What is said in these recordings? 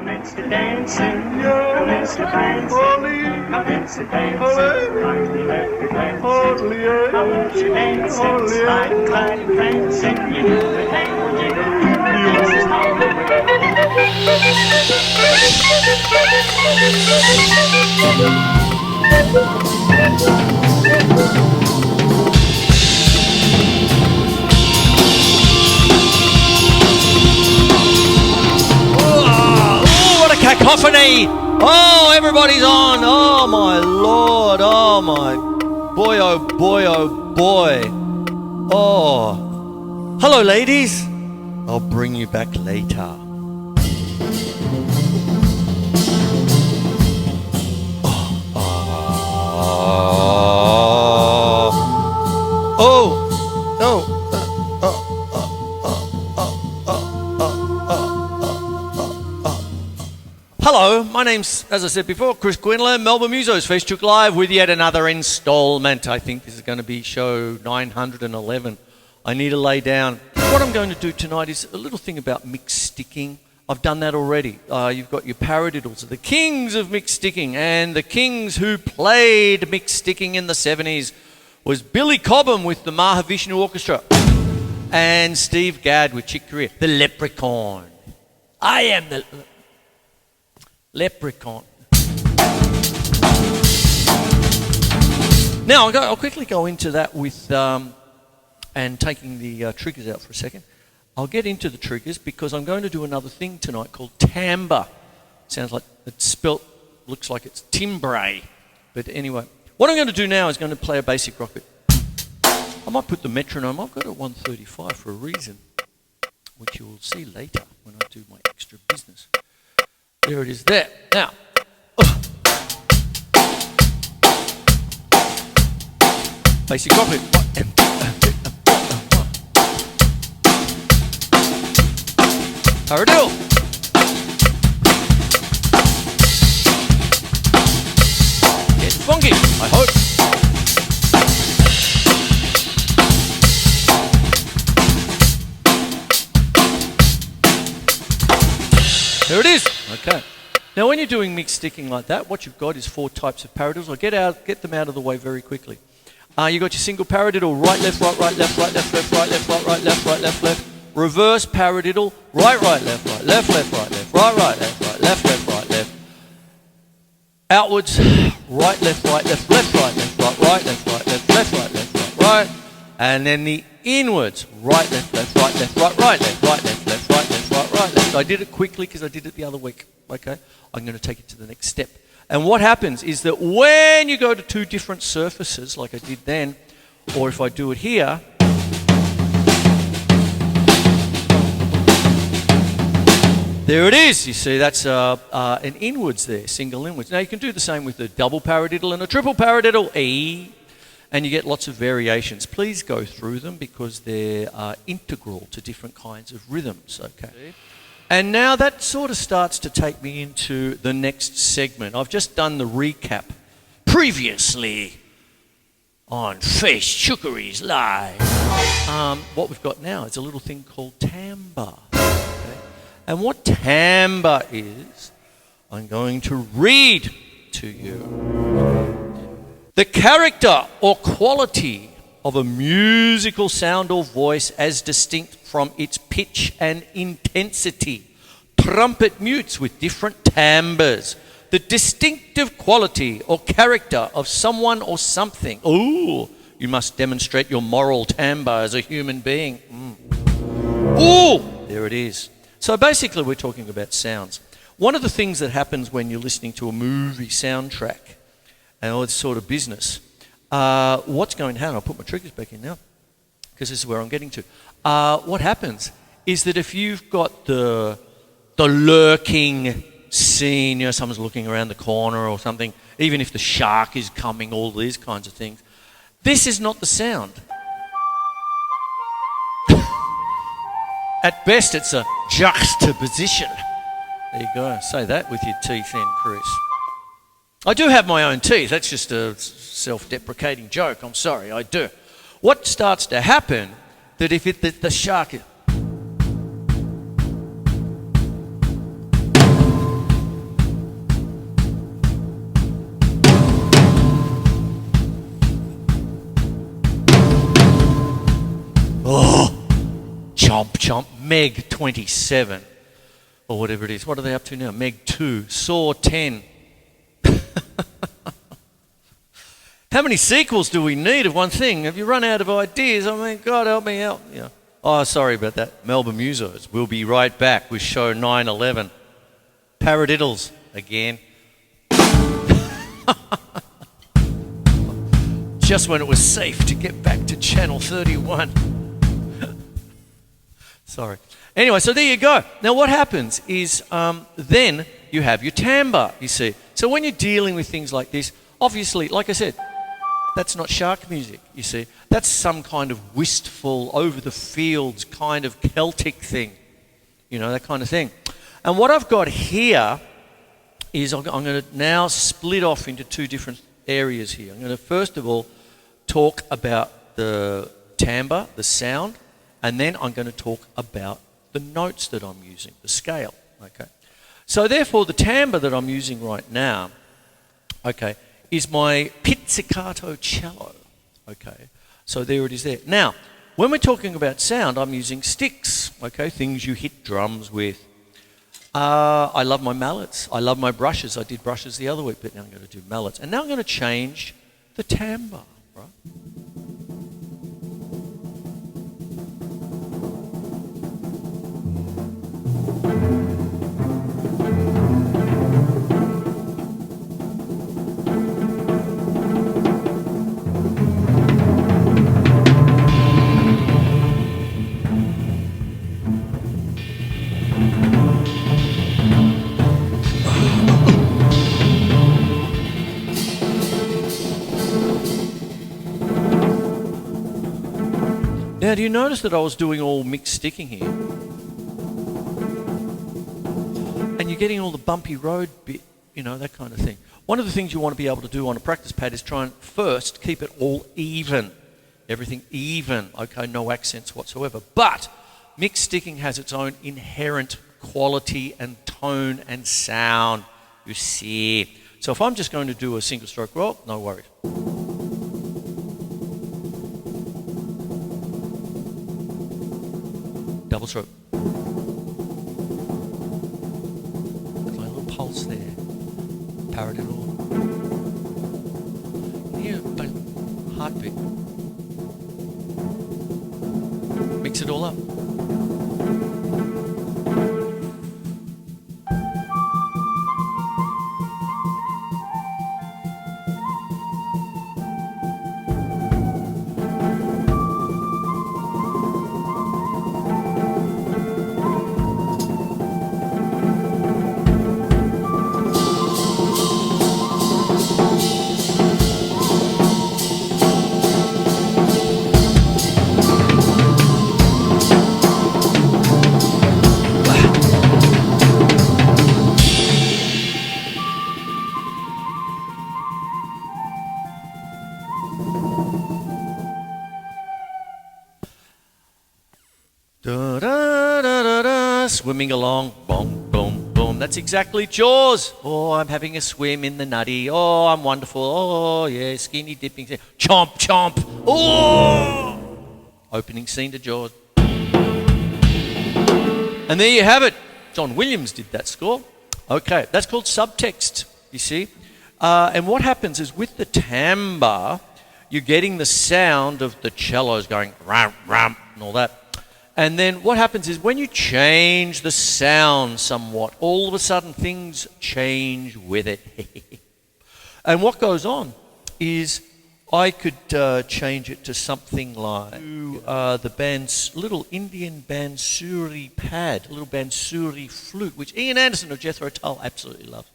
Commence to dancing, commence to prancing, commence to dancing, hardly left glancing, commence to dancing, slide, glide, prancing, you do the tango jiggle, this is how we cacophony! Oh, everybody's on! Oh my lord! Oh my boy! Oh boy! Oh boy! Oh, hello, ladies. I'll bring you back later. Hello, my name's, as I said before, Chris Quinlan, Melbourne Musos, Facebook Live with yet another installment. I think this is going to be show 911. I need to lay down. What I'm going to do tonight is a little thing about mixed sticking. I've done that already. You've got your Paradiddles, the kings of mixed sticking, and the kings who played mixed sticking in the 70s was Billy Cobham with the Mahavishnu Orchestra and Steve Gadd with Chick Corea, the Leprechaun. I am the Leprechaun. Now, I'll quickly go into that with, and taking the triggers out for a second. I'll get into the triggers because I'm going to do another thing tonight called Timbre. Sounds like it's spelt, looks like it's Timbre. But anyway, what I'm going to do now is going to play a basic rock bit. I might put the metronome, I've got it at 135 for a reason, which you will see later when I do my extra business. There it is there. Now, basic rock bit. Paradiddle. Get funky, I hope. There it is. Okay. Now, when you're doing mixed sticking like that, what you've got is 4 types of paradiddles. I'll get them out of the way very quickly. You've got your single paradiddle, right, left, right, right, left, right, left, left, right, left, right, right, left, right, left, left. Reverse paradiddle, right, right, left, right, left, left, right, left, right, right, left, right, left, left, right, left. Outwards, right, left, right, left, left, right, left, right, right, left, right, left, left, right, left, right, right. And then the inwards, right, left, left, right, left, right, right, left, right, left, left, right, left, right, right, left. I did it quickly because I did it the other week. Okay, I'm going to take it to the next step. And what happens is that when you go to 2 different surfaces, like I did then, or if I do it here, there it is. You see, that's an inwards there, single inwards. Now, you can do the same with a double paradiddle and a triple paradiddle, E, and you get lots of variations. Please go through them because they're integral to different kinds of rhythms, okay? And now that sort of starts to take me into the next segment. I've just done the recap previously on Face Chookeries Live. What we've got now is a little thing called timbre. Okay? And what timbre is, I'm going to read to you. The character or quality of a musical sound or voice as distinct from its pitch and intensity. Trumpet mutes with different timbres. The distinctive quality or character of someone or something. Ooh, you must demonstrate your moral timbre as a human being. Ooh, there it is. So basically we're talking about sounds. One of the things that happens when you're listening to a movie soundtrack and all this sort of business, what's going to happen, I'll put my triggers back in now because this is where I'm getting to. What happens is that if you've got the lurking scene, you know, someone's looking around the corner or something, even if the shark is coming, all these kinds of things, this is not the sound. At best, it's a juxtaposition. There you go. Say that with your teeth in, Chris. I do have my own teeth. That's just a self-deprecating joke. I'm sorry, I do. What starts to happen, that if the shark is... chomp, Meg 27, or whatever it is. What are they up to now? Meg 2, Saw 10. How many sequels do we need of one thing? Have you run out of ideas? I mean, God help me out. Yeah. Oh, sorry about that. Melbourne Musos. We'll be right back with show 911. Paradiddles again. Just when it was safe to get back to channel 31. Sorry. Anyway, so there you go. Now what happens is then you have your timbre, you see. So when you're dealing with things like this, obviously, like I said, that's not shark music, you see. That's some kind of wistful, over-the-fields kind of Celtic thing. You know, that kind of thing. And what I've got here is I'm going to now split off into two different areas here. I'm going to first of all talk about the timbre, the sound, and then I'm going to talk about the notes that I'm using, the scale. Okay. So therefore, the timbre that I'm using right now, okay, is my pizzicato cello. Okay, so there it is there. Now, when we're talking about sound, I'm using sticks, okay, things you hit drums with. I love my mallets. I love my brushes. I did brushes the other week, but now I'm going to do mallets. And now I'm going to change the timbre, right? Now, do you notice that I was doing all mixed sticking here? And you're getting all the bumpy road bit, you know, that kind of thing. One of the things you want to be able to do on a practice pad is try and first keep it all even. Everything even, okay, no accents whatsoever. But mixed sticking has its own inherent quality and tone and sound, you see. So if I'm just going to do a single stroke roll, no worries. Double stroke. There's like a little pulse there. Paradiddle. Here, heartbeat. Mix it all up. Swimming along, boom, boom, boom. That's exactly Jaws. Oh, I'm having a swim in the nutty. Oh, I'm wonderful. Oh, yeah, skinny dipping. Chomp, chomp. Oh! Opening scene to Jaws. And there you have it. John Williams did that score. Okay, that's called subtext, you see. And what happens is with the timbre, you're getting the sound of the cellos going ram, ram, and all that. And then what happens is when you change the sound somewhat, all of a sudden things change with it. And what goes on is I could change it to something like the little Indian bansuri pad, little bansuri flute, which Ian Anderson of Jethro Tull absolutely loves.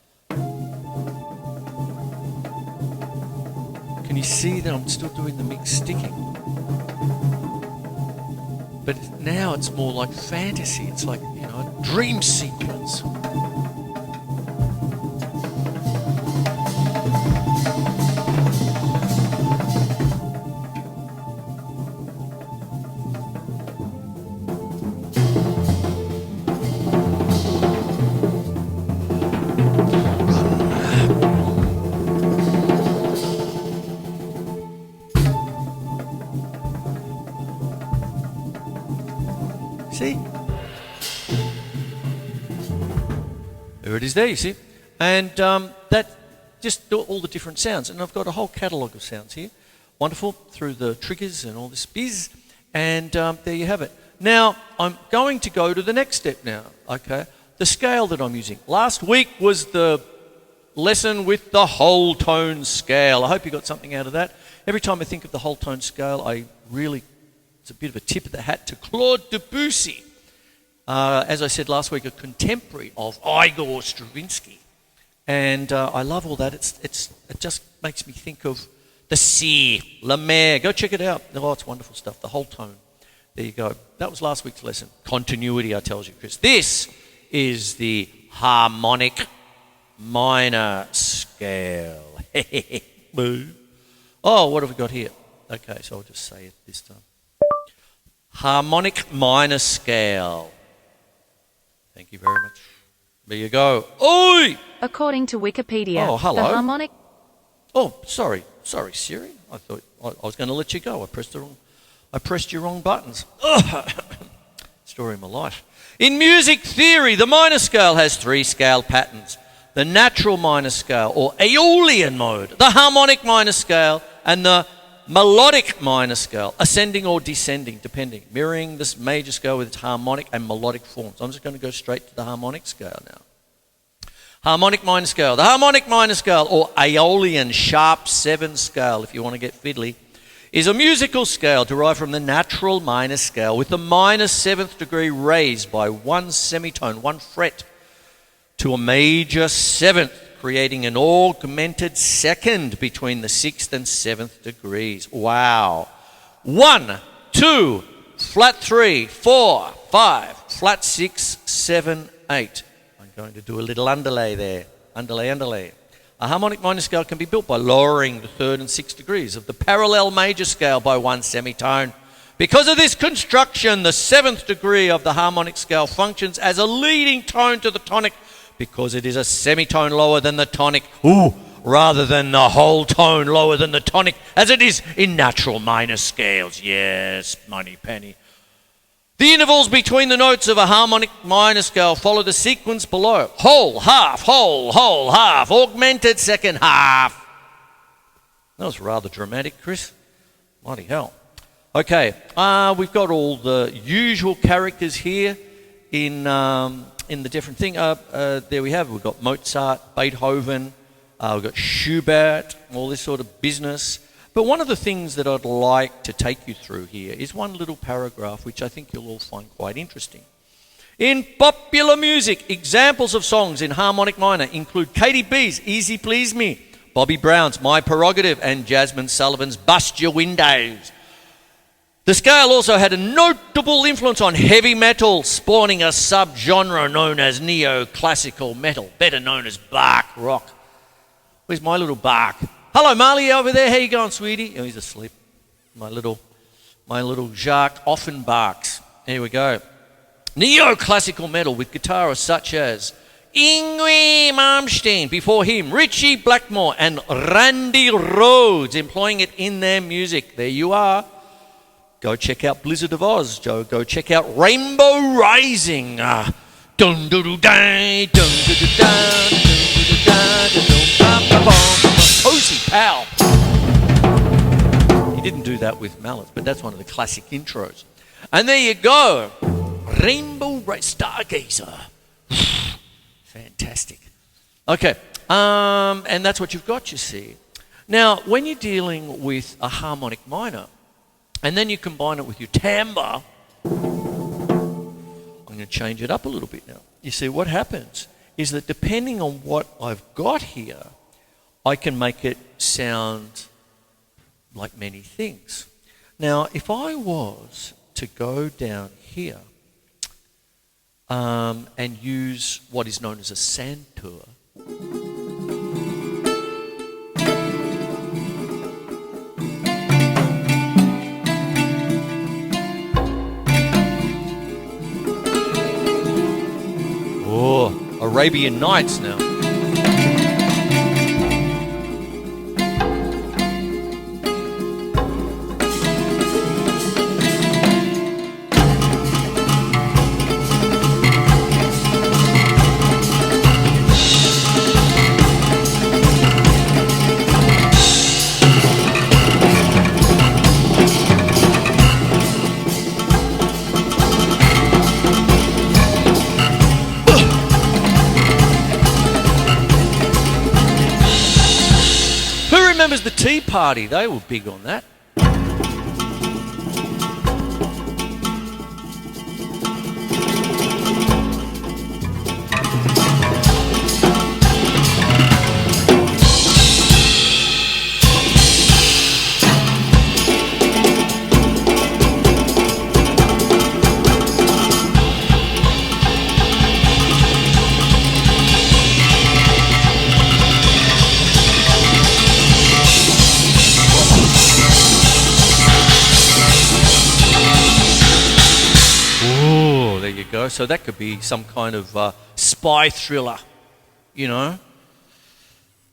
Can you see that I'm still doing the mixed sticking? But now it's more like fantasy. It's like, you know, a dream sequence. See? There it is there, you see. And that just all the different sounds. And I've got a whole catalogue of sounds here. Wonderful, through the triggers and all this biz. And there you have it. Now, I'm going to go to the next step now, okay? The scale that I'm using. Last week was the lesson with the whole tone scale. I hope you got something out of that. Every time I think of the whole tone scale, it's a bit of a tip of the hat to Claude Debussy. As I said last week, a contemporary of Igor Stravinsky. And I love all that. It just makes me think of the sea, La Mer. Go check it out. Oh, it's wonderful stuff. The whole tone. There you go. That was last week's lesson. Continuity, I tells you, Chris. This is the harmonic minor scale. Oh, what have we got here? Okay, so I'll just say it this time. Harmonic minor scale. Thank you very much. There you go. Oi! According to Wikipedia, oh, hello. the harmonic... Oh, sorry, Siri. I thought I was going to let you go. I pressed your wrong buttons. Story of my life. In music theory, the minor scale has 3 scale patterns. The natural minor scale, or Aeolian mode, the harmonic minor scale, and the melodic minor scale, ascending or descending, depending, mirroring this major scale with its harmonic and melodic forms. I'm just going to go straight to the harmonic scale now. Harmonic minor scale. The harmonic minor scale, or Aeolian sharp 7 scale, if you want to get fiddly, is a musical scale derived from the natural minor scale with the minor 7th degree raised by 1 semitone, 1 fret, to a major 7th, creating an augmented second between the 6th and 7th degrees. Wow. 1, 2, flat 3, 4, 5, flat 6, 7, 8. I'm going to do a little underlay there. Underlay. A harmonic minor scale can be built by lowering the 3rd and 6th degrees of the parallel major scale by 1 semitone. Because of this construction, the 7th degree of the harmonic scale functions as a leading tone to the tonic because it is a semitone lower than the tonic, rather than the whole tone lower than the tonic, as it is in natural minor scales. Yes, money penny. The intervals between the notes of a harmonic minor scale follow the sequence below. Whole, half, whole, half, augmented second half. That was rather dramatic, Chris. Bloody hell. Okay, we've got all the usual characters here in the different thing. There we have. We've got Mozart, Beethoven, we've got Schubert, all this sort of business. But one of the things that I'd like to take you through here is one little paragraph which I think you'll all find quite interesting. In popular music, examples of songs in harmonic minor include Katy B's Easy Please Me, Bobby Brown's My Prerogative, and Jasmine Sullivan's Bust Your Windows. The scale also had a notable influence on heavy metal, spawning a subgenre known as neoclassical metal, better known as bark rock. Where's my little bark? Hello, Marley over there. How you going, sweetie? Oh, he's asleep. My little Jacques often barks. Here we go. Neoclassical metal with guitarists such as Yngwie Malmsteen, before him Richie Blackmore and Randy Rhoads, employing it in their music. There you are. Go check out Blizzard of Oz, Joe. Go check out Rainbow Rising. Dun dun dun dun dun dun dun dun dun dun. Cozy Pal. He didn't do that with mallets, but that's one of the classic intros. And there you go. Rainbow Stargazer. Fantastic. Okay, and that's what you've got, you see. Now, when you're dealing with a harmonic minor, and then you combine it with your timbre, I'm going to change it up a little bit now. You see, what happens is that depending on what I've got here, I can make it sound like many things. Now, if I was to go down here and use what is known as a santur, Arabian Nights now. remembers the Tea Party? They were big on that. Go. So that could be some kind of spy thriller, you know.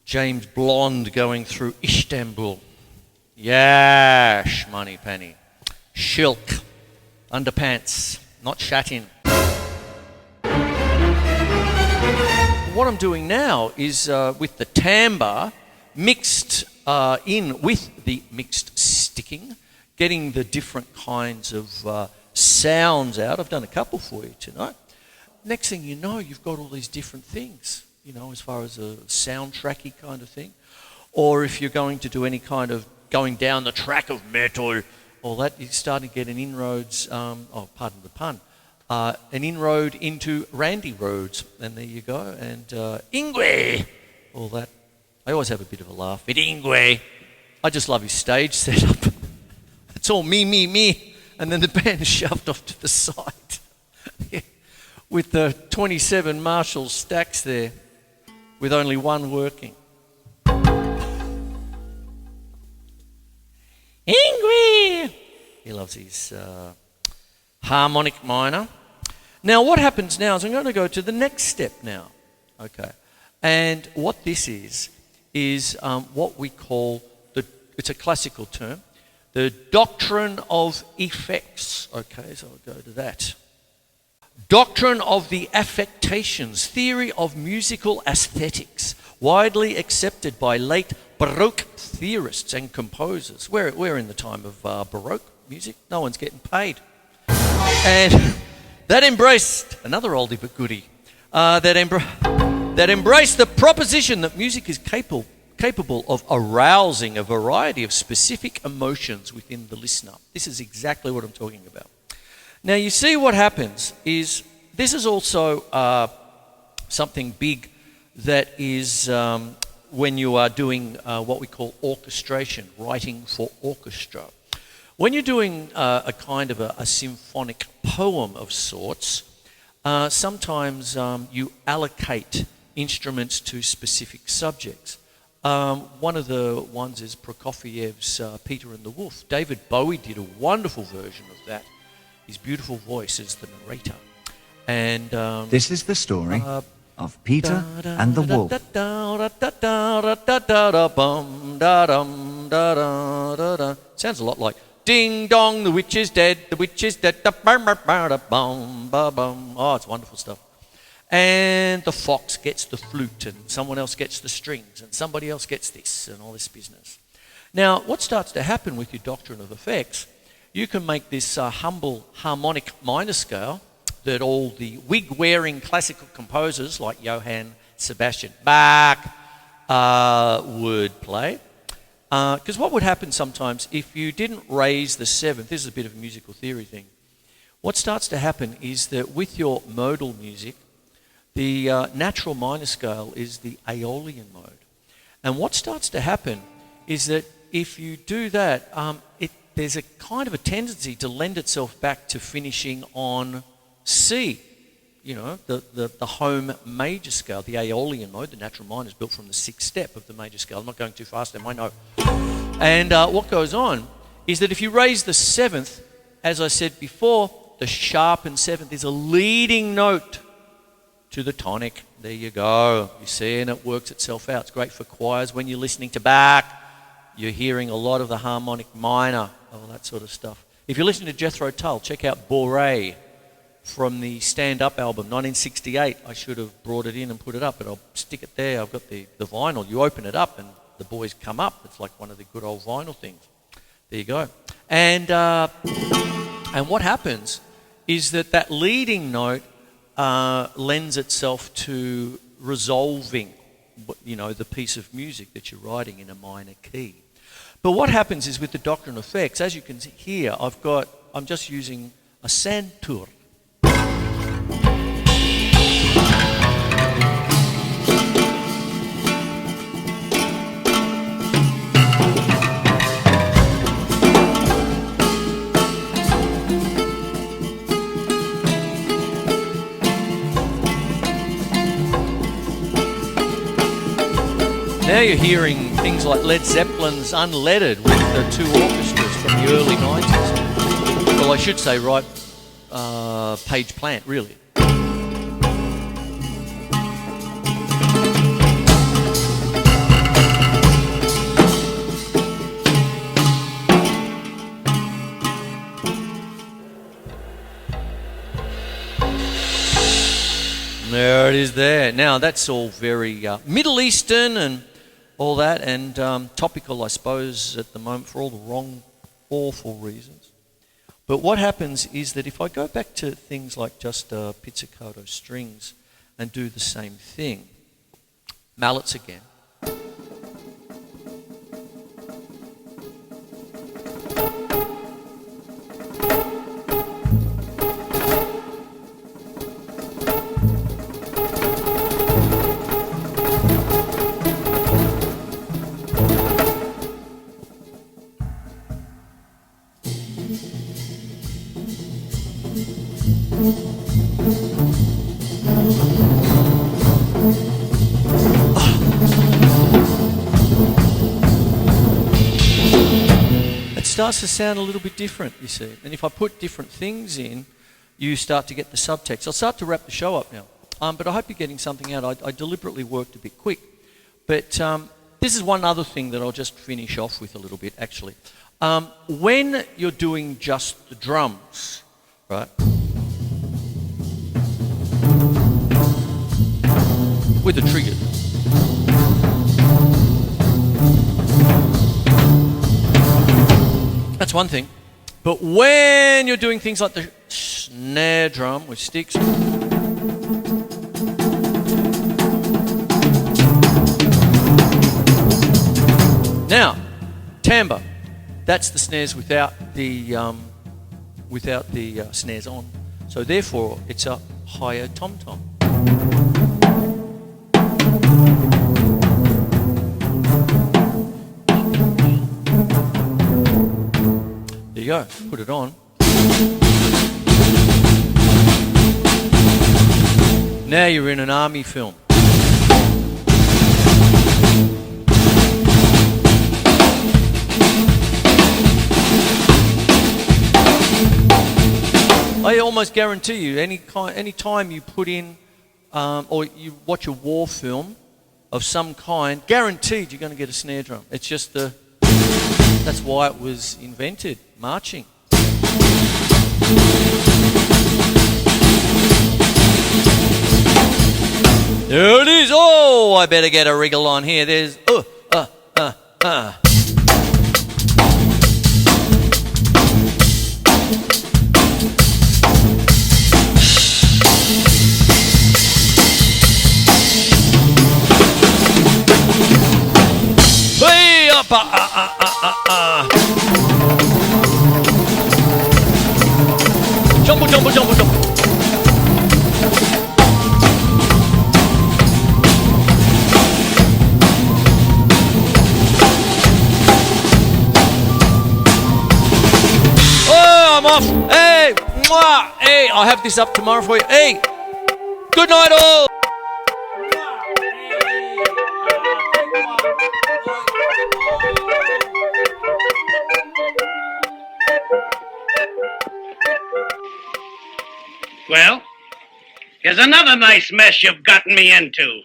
James Blonde going through Istanbul. Yash, money penny. Shilk, underpants, not shatin. What I'm doing now is with the timbre mixed in with the mixed sticking, getting the different kinds of sounds out. I've done a couple for you tonight. Next thing you know, you've got all these different things, you know, as far as a soundtracky kind of thing. Or if you're going to do any kind of going down the track of metal, all that, you're starting to get an inroads, pardon the pun, an inroad into Randy Rhodes. And there you go. And Ingwe, all that. I always have a bit of a laugh at Ingwe. I just love his stage setup. It's all me. And then the band is shoved off to the side with the 27 Marshall stacks there with only one working. Ingwe! He loves his harmonic minor. Now what happens now is I'm going to go to the next step now. Okay. And what this is what we call, it's a classical term, the Doctrine of Effects. Okay, so I'll go to that. Doctrine of the Affectations, Theory of Musical Aesthetics, widely accepted by late Baroque theorists and composers. We're in the time of Baroque music. No one's getting paid. And that embraced, another oldie but goodie, that embraced the proposition that music is capable of arousing a variety of specific emotions within the listener. This is exactly what I'm talking about. Now, you see what happens is, this is also something big that is when you are doing what we call orchestration, writing for orchestra. When you're doing a kind of a symphonic poem of sorts, sometimes you allocate instruments to specific subjects. One of the ones is Prokofiev's Peter and the Wolf. David Bowie did a wonderful version of that. His beautiful voice is the narrator. And this is the story of Peter and the Wolf. Sounds a lot like ding dong, the witch is dead, the witch is dead. Oh, it's wonderful stuff. And the fox gets the flute, and someone else gets the strings, and somebody else gets this, and all this business. Now, what starts to happen with your Doctrine of Effects, you can make this humble harmonic minor scale that all the wig-wearing classical composers like Johann Sebastian Bach would play. Because what would happen sometimes if you didn't raise the seventh, this is a bit of a musical theory thing, what starts to happen is that with your modal music, the natural minor scale is the Aeolian mode. And what starts to happen is that if you do that, there's a kind of a tendency to lend itself back to finishing on C. You know, the home major scale, the Aeolian mode, the natural minor is built from the sixth step of the major scale. I'm not going too fast, I know. And what goes on is that if you raise the seventh, as I said before, the sharpened seventh is a leading note to the tonic. There you go. You see, and it works itself out. It's great for choirs. When you're listening to Bach, you're hearing a lot of the harmonic minor, all that sort of stuff. If you're listening to Jethro Tull, check out Boré from the Stand Up album, 1968. I should have brought it in and put it up, but I'll stick it there. I've got the vinyl. You open it up and the boys come up. It's like one of the good old vinyl things. There you go. And what happens is that leading note lends itself to resolving the piece of music that you're writing in a minor key. But what happens is with the Doctrine effects, as you can hear, I'm just using a centur. Now you're hearing things like Led Zeppelin's Unleaded with the two orchestras from the early 90s. Well, I should say, right, Page Plant, really. There it is there. Now, that's all very Middle Eastern and all that, and topical, I suppose, at the moment for all the wrong, awful reasons. But what happens is that if I go back to things like just pizzicato strings and do the same thing, mallets again. Starts to sound a little bit different, you see. And if I put different things in, you start to get the subtext. I'll start to wrap the show up now. But I hope you're getting something out. I deliberately worked a bit quick. But this is one other thing that I'll just finish off with a little bit, actually. When you're doing just the drums, right, with the trigger, that's one thing. But when you're doing things like the snare drum with sticks, now, timbre, that's the snares without the snares on. So therefore, it's a higher tom-tom. There you go, put it on. Now you're in an army film. I almost guarantee you, any time you put in or you watch a war film of some kind, guaranteed you're going to get a snare drum. It's just that's why it was invented, marching. There it is. Oh, I better get a wriggle on here. There's Hey up Jumbo, jumbo, jumbo, jumbo. Oh, I'm off. Hey, mwah. Hey, I'll have this up tomorrow for you. Hey, good night all. Well, here's another nice mess you've gotten me into.